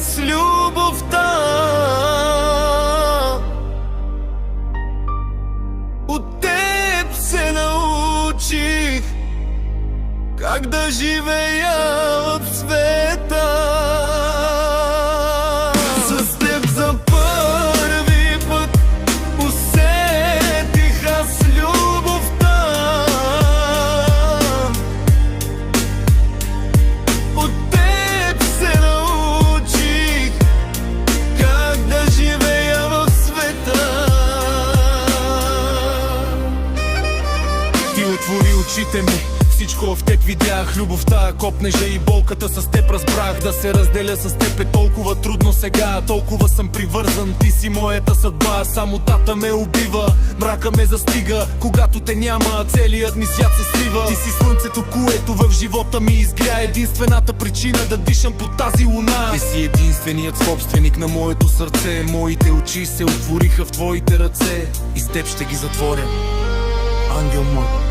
с любовта. От теб се научих как да живея в света. С теб за първи път усетих аз любовта. От теб се научих как да живея в света. Ти отвори очите ми, всичко в теб видях. Любовта, копнежа и болката с теб разбрах. Да се разделя с теб е толкова трудно сега. Толкова съм привързан, ти си моята съдба. Самотата ме убива, мрака ме застига. Когато те няма, целият ми свят се срива. Ти си слънцето, което в живота ми изгря. Единствената причина да дишам под тази луна. Ти си единственият собственик на моето сърце. Моите очи се отвориха в твоите ръце и с теб ще ги затворя, ангел мой.